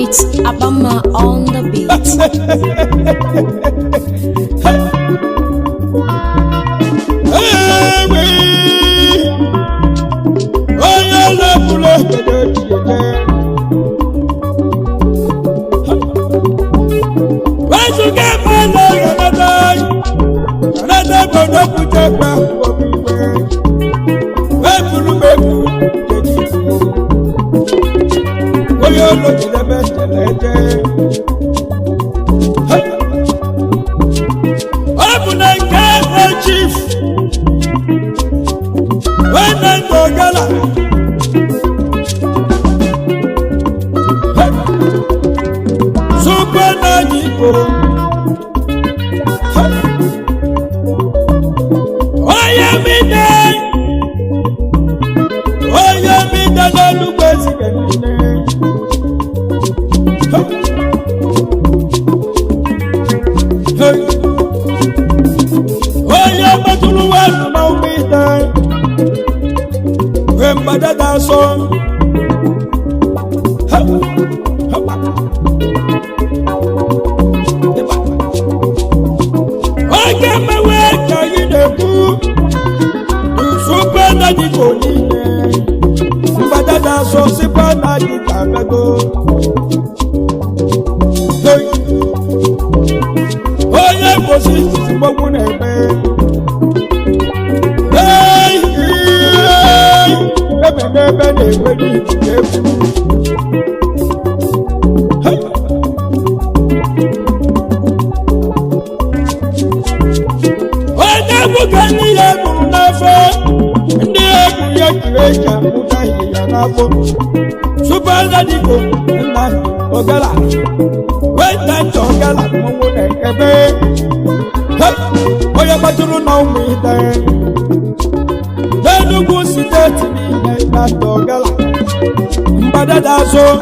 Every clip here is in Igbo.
It's Abama on the beat. Super Nadico. I am in there. I am in the Lugas. I am a Tuluan now, Peter. Remember that song. Super Nadico, but that's so super Nadico. Oh, yeah, was it? What would I pay? Hey, Super Nadico, Ogala, wait that Ogala, oh, you're about to know me then. Then you go see that to me, that Ogala, but that's all.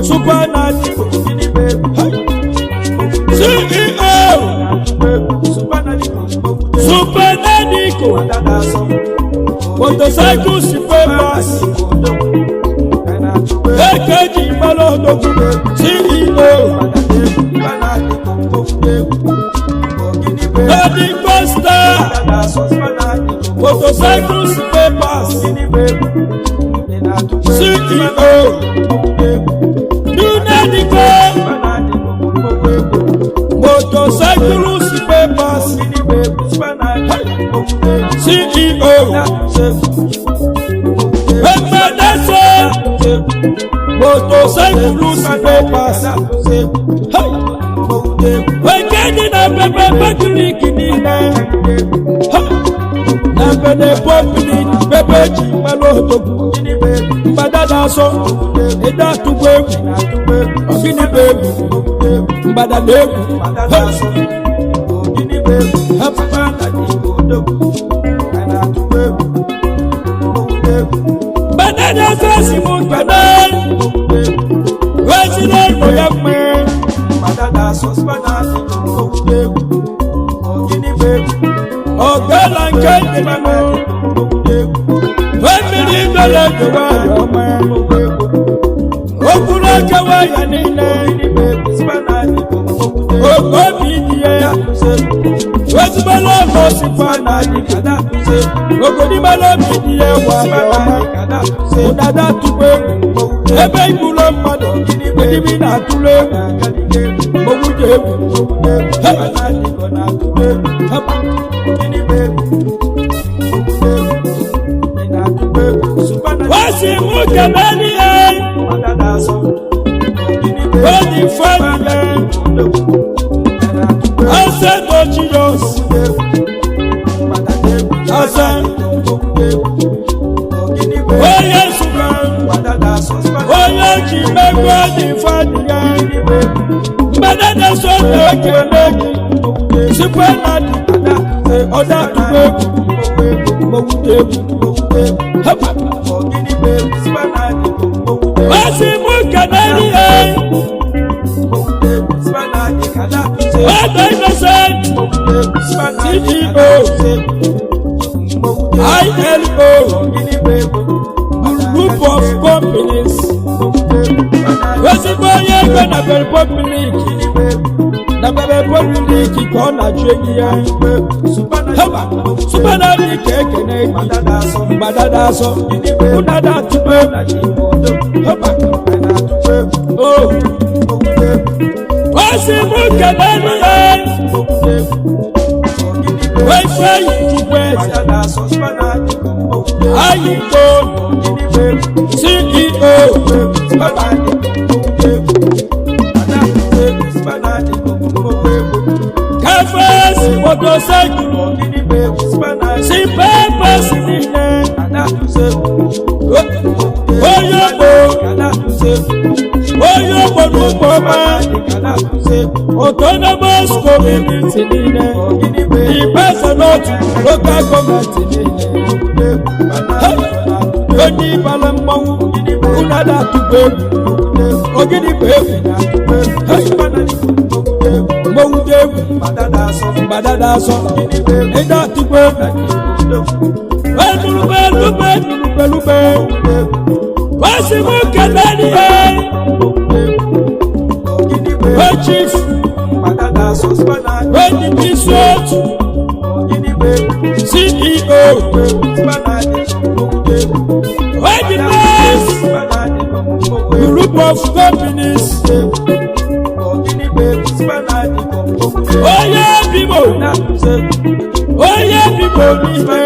Super Nadico, Super Nadico, Super Nadico, motorcycle papers AKG Malodogu CEO Nadico Star motorcycle papers CEO New Nadico motorcycle papers CEO Emadaso motorcycle papers wekeni na pepe public nina na bene public pepe ji Malodogu mbadadaso eda tugwe ogini bebu mbadadegu mbadadaso simukana wesile noyakme ọ̀gá lanka ìdìbò fẹ́mìlì dọ́là jọba ọmọ okùnrin akẹwà yà nílẹ̀ ògbó mi nìyẹn wẹ́sibọ́lá ọ̀gbọ́ sí fana ògbódìbọ́lá mi nìyẹn wà ọmọ òdàdà túbọ̀ ebe ìbúlọ̀ mmadụ edimi na-atụle ogwuje egwu wasi mú kẹlẹ ní ẹ lórí fẹlẹ ọsẹ tó jiyọ ọsẹ oyè ṣùgbọ́n oyè jì mẹgbẹ ní fẹlẹ mbẹdẹdẹ sọdọ kẹlẹ sípẹ náà di ọdá àdúgbò mọwúdẹ wasi mú kẹlẹ ní ẹ ọdọ innocent CEO ILO group of companies wesibọ onye ego na bere public ka ọ na-achụ enyi ya supanadi ka ekene mgbadada asọ ụdada atụpe osi mụ kenenu ya wefe yi jikwa eze ayiko CEO Kafes motorcycle si papers nile oyogbo n'ụgbọma autonomous community nile ibesanot local government nile onye ibala mmanwụ ụnada atụkwa egwu ogidi bụ egwu mowude egwu mbadada asọ ịda atụkwa egwu elubelube wasi mụ kele n'ihe chief onyeisi otu CEO group of companies onye bibo n'ime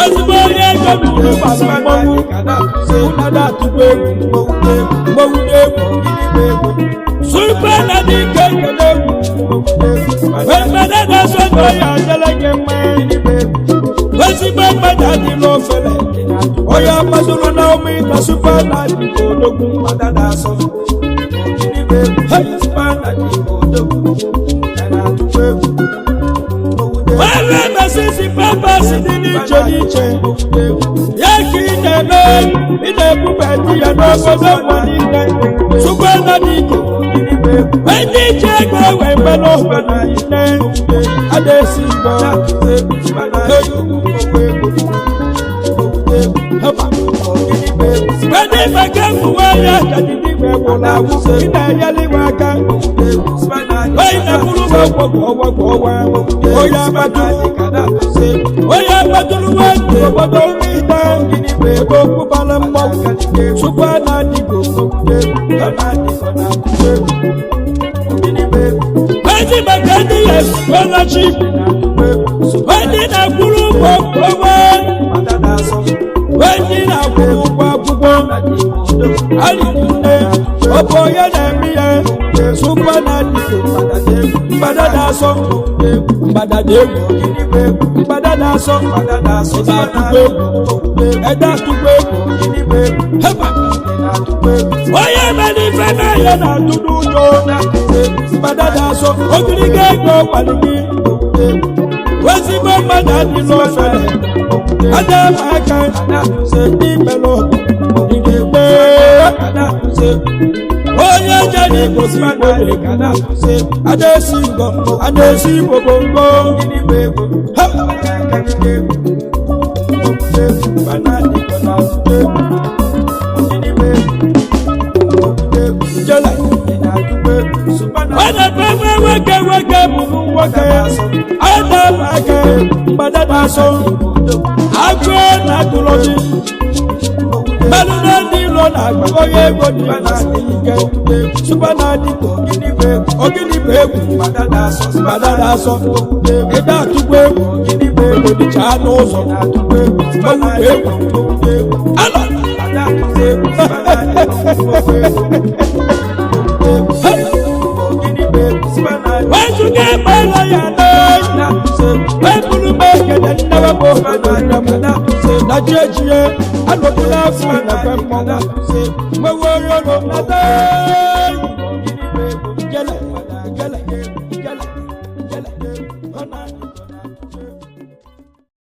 ozugbo onye ego n'ụlọ gbara mmọnwụ ụnada atụkwa egwu mmọnwụde egwu super Nadico ekele egwu emede na-eso ndụ ya adịla gị mma ozigbo mmadụ adịla ofele onye amasịrị na ụmụ ịta super Nadico odogwu wẹ́rẹ́ mẹ́sìsì pẹ́pẹ́sì ní níje níje yẹ kí nẹ̀mẹ́ ìdẹ̀kùnbẹ̀ díẹ̀ n'obodo wọn nílẹ̀ ṣùgbọ́n Nadico ẹni ije go we melo ne adesi go Bẹ́ẹ̀ni bàgẹ́ fún wáyà jáde nígbà wọ̀lá wúso iná yálé wá ká. Wáyé na kúrú wá wọ́pọ̀ wá. Oyà bàtúlù wá ní ọ̀bọ̀dọ̀ orí ìta. Ètò púpalẹ̀ mọ́ ṣùgbọ́n Nadico. Bẹ́ẹ̀ni bàgẹ́ ní ẹ̀sùn scholarship. Bẹ́ẹ̀ni na kúrú wọ́pọ̀ wá. Bẹ́ẹ̀ni na kúrú wọ́pọ̀ Alìkúnlé ọ̀pọ̀ yẹn na mi yẹn ṣùgbọ́n Nadico. Mbadada sọ, mbadada sọ, ẹ̀dá tugbe, hẹ́pà. Oyè mẹ́ni fẹ́ náà yẹn na dúdú jọ. Mbadada sọ, ogiri gẹ́gbọ́ pàlùmí. Wẹ́sí bọ́ mbadà ní lọ́fẹ̀. Adé máa kẹ́ ní mẹ́lọ ìdìgbé. Oyè jẹ́ ní kò sí ìgbòho. Adesi ngo, adesi bobongo. Wana pewe weke munu wake. Ada wake mbadada so. Agwe na tuloji. Baluna nilo na oye godi na ike. Super Nadico ogini bebu mbadada so. Eda tugbe odi chano so. Mawu bebu. Alo. When you get my lawyer, when you make it, and never go back to the judge, I don't know if I'm